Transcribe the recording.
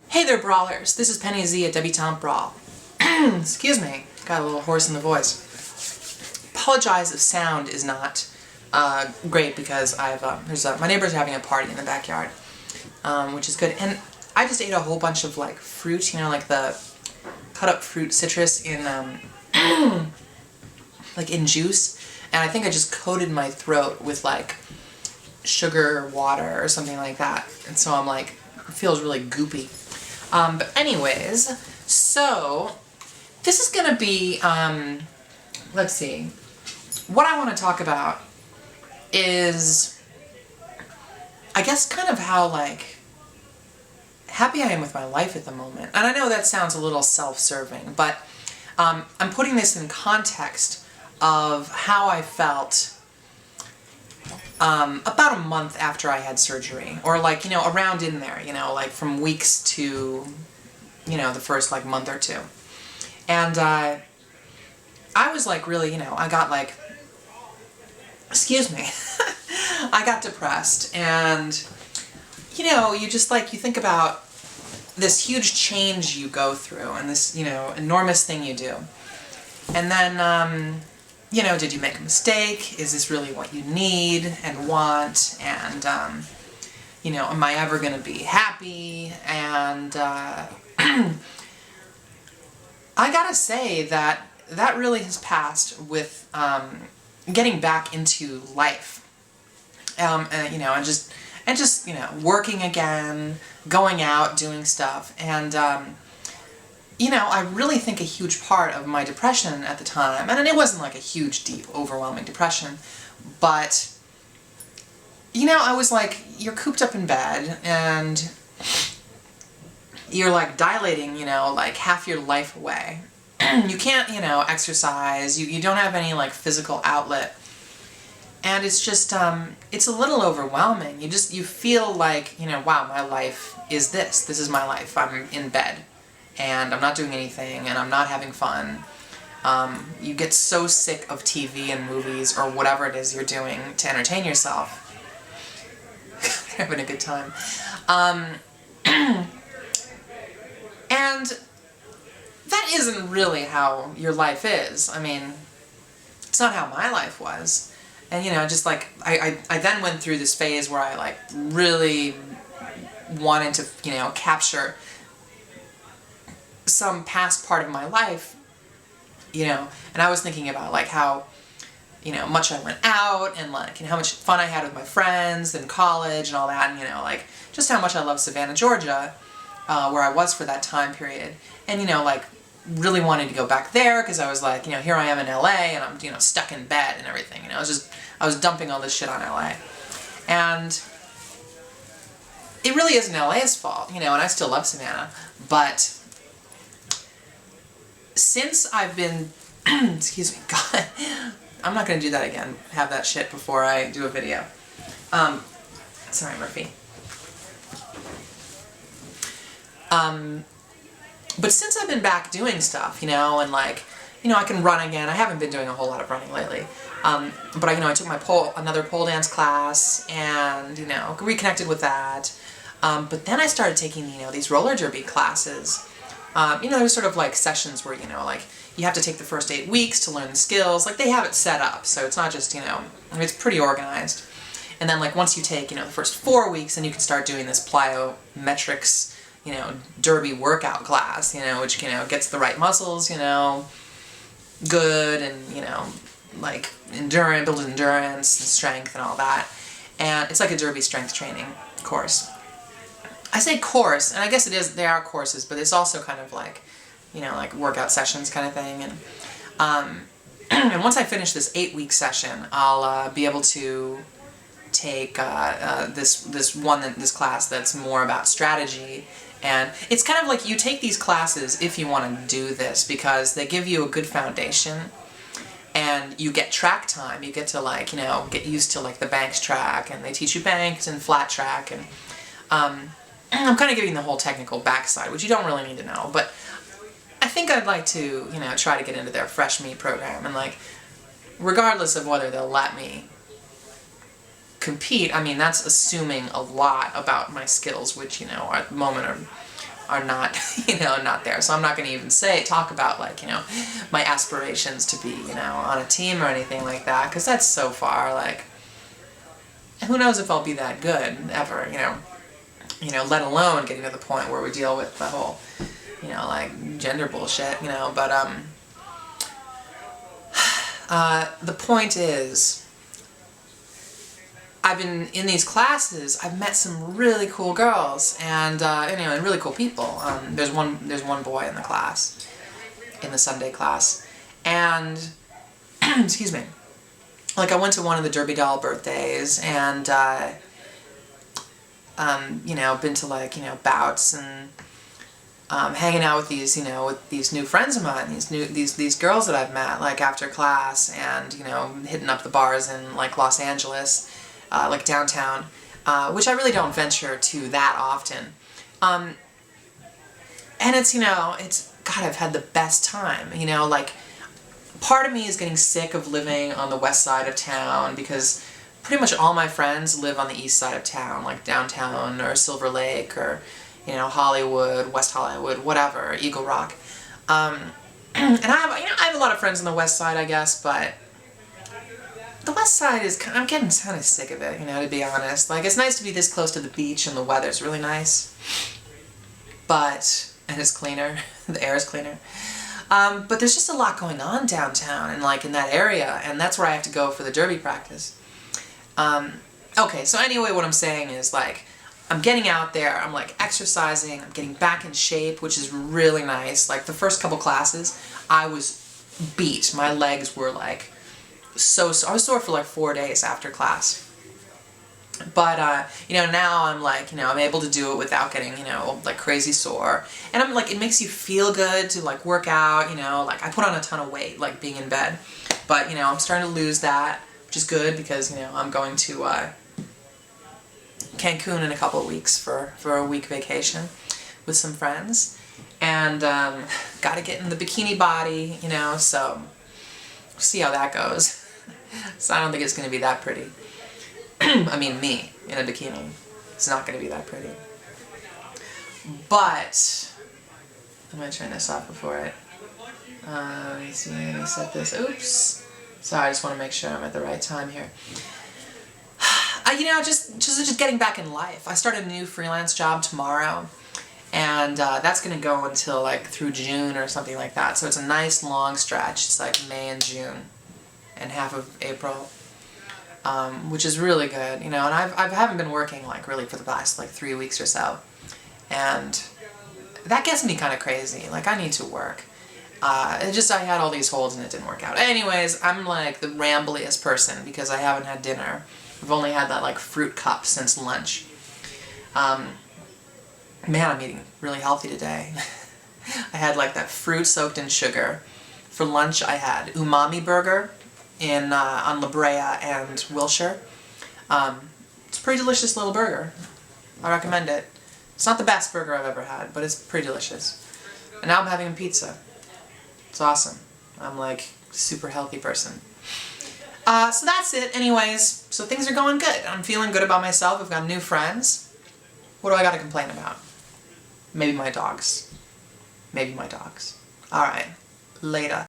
Hey there, brawlers. This is Penny Z at Debutante Brawl. Excuse me, got a little hoarse in the voice. Apologize if sound is not great because my neighbors are having a party in the backyard, which is good. And I just ate a whole bunch of like fruit, you know, like the cut up fruit citrus in like in juice, and I think I just coated my throat with like sugar water or something like that, and so I'm like, it feels really goopy. But anyways, so this is gonna be, let's see, what I want to talk about is, I guess, kind of how like happy I am with my life at the moment. And I know that sounds a little self-serving, but I'm putting this in context of how I felt about a month after I had surgery, or like, you know, around in there, you know, like from weeks to, you know, the first like month or two. And I was like really, you know, I got like, excuse me, I got depressed, and you know, you just like, you think about this huge change you go through and this, you know, enormous thing you do. And then, you know, did you make a mistake? Is this really what you need and want? And, you know, am I ever going to be happy? And I gotta say that that really has passed with getting back into life. And, you know, and just, you know, working again, going out, doing stuff. And, you know, I really think a huge part of my depression at the time, and it wasn't like a huge, deep, overwhelming depression, but, you know, I was like, you're cooped up in bed, and you're like dilating, you know, like half your life away. You can't, you know, exercise, you don't have any like physical outlet, and it's just, it's a little overwhelming. You feel like, you know, wow, my life is this is my life. I'm in bed, and I'm not doing anything, and I'm not having fun. You get so sick of TV and movies or whatever it is you're doing to entertain yourself. You're having a good time. And that isn't really how your life is. I mean, it's not how my life was. And, you know, just like, I then went through this phase where I like really wanted to, you know, capture some past part of my life, you know, and I was thinking about like how, you know, much I went out, and like, you know, how much fun I had with my friends in college and all that, and, you know, like, just how much I love Savannah, Georgia, where I was for that time period, and, you know, like, really wanted to go back there, because I was like, you know, here I am in LA, and I'm, you know, stuck in bed and everything, you know, I was dumping all this shit on LA, and it really isn't LA's fault, you know, and I still love Savannah, but since I've been, excuse me, God, I'm not going to do that again, have that shit before I do a video. Sorry, Murphy. But since I've been back doing stuff, you know, and like, you know, I can run again. I haven't been doing a whole lot of running lately. But I took my another pole dance class, and, you know, reconnected with that. But then I started taking, you know, these roller derby classes. You know, there's sort of like sessions where, you know, like, you have to take the first 8 weeks to learn the skills. Like, they have it set up, so it's not just, you know, it's pretty organized. And then, like, once you take, you know, the first 4 weeks, then you can start doing this plyometrics, you know, derby workout class, you know, which, you know, gets the right muscles, you know, good, and, you know, like, builds endurance and strength and all that. And it's like a derby strength training course. I say course, and I guess it is, they are courses, but it's also kind of like, you know, like workout sessions kind of thing. And and once I finish this 8-week session, I'll be able to take this class that's more about strategy. And it's kind of like, you take these classes if you want to do this, because they give you a good foundation, and you get track time. You get to, like, you know, get used to like the banks track, and they teach you banks and flat track, and I'm kind of giving the whole technical backside, which you don't really need to know, but I think I'd like to, you know, try to get into their fresh meat program, and like, regardless of whether they'll let me compete, I mean, that's assuming a lot about my skills, which, you know, at the moment are not, you know, not there. So I'm not going to even talk about, like, you know, my aspirations to be, you know, on a team or anything like that, because that's so far, like, who knows if I'll be that good ever, you know, let alone getting to the point where we deal with the whole, you know, like, gender bullshit, you know, but, the point is, I've been in these classes, I've met some really cool girls, and, you know, and really cool people. There's one boy in the class, in the Sunday class, and, excuse me, like, I went to one of the Derby Doll birthdays, and, you know, been to, like, you know, bouts, and, hanging out with these, you know, with these new friends of mine, these girls that I've met, like, after class, and, you know, hitting up the bars in, like, Los Angeles, like downtown, which I really don't venture to that often. And it's, you know, God, I've had the best time, you know, like, part of me is getting sick of living on the west side of town, because pretty much all my friends live on the east side of town, like downtown, or Silver Lake, or, you know, Hollywood, West Hollywood, whatever, Eagle Rock. And I have a lot of friends on the west side, I guess, but the west side is, I'm getting kind of sick of it, you know, to be honest. Like, it's nice to be this close to the beach, and the weather's really nice, and it's cleaner, the air is cleaner. But there's just a lot going on downtown, and, like, in that area, and that's where I have to go for the derby practice. Okay, so anyway, what I'm saying is, like, I'm getting out there, I'm, like, exercising, I'm getting back in shape, which is really nice. Like, the first couple classes, I was beat. My legs were, like, so I was sore for, like, 4 days after class. But, you know, now I'm, like, you know, I'm able to do it without getting, you know, like, crazy sore. And I'm, like, it makes you feel good to, like, work out, you know, like, I put on a ton of weight, like, being in bed. But, you know, I'm starting to lose that, which is good, because, you know, I'm going to, Cancun in a couple of weeks for a week vacation with some friends. And, gotta get in the bikini body, you know, so see how that goes. So I don't think it's going to be that pretty. I mean, me in a bikini. It's not going to be that pretty. But I'm going to turn this off before it. Let me see, let me set this. Oops. Sorry, I just want to make sure I'm at the right time here. You know, just getting back in life. I start a new freelance job tomorrow, and that's going to go until, like, through June or something like that. So it's a nice long stretch. It's like May and June and half of April, which is really good, you know. And I haven't been working, like, really for the past, like, 3 weeks or so, and that gets me kind of crazy. Like, I need to work. I had all these holds and it didn't work out. Anyways, I'm, like, the rambliest person because I haven't had dinner. I've only had that, like, fruit cup since lunch. Man, I'm eating really healthy today. I had, like, that fruit soaked in sugar. For lunch, I had umami burger on La Brea and Wilshire. It's a pretty delicious little burger. I recommend it. It's not the best burger I've ever had, but it's pretty delicious. And now I'm having a pizza. It's awesome. I'm, like, a super healthy person. So that's it. Anyways, so things are going good. I'm feeling good about myself. I've got new friends. What do I got to complain about? Maybe my dogs. Maybe my dogs. Alright. Later.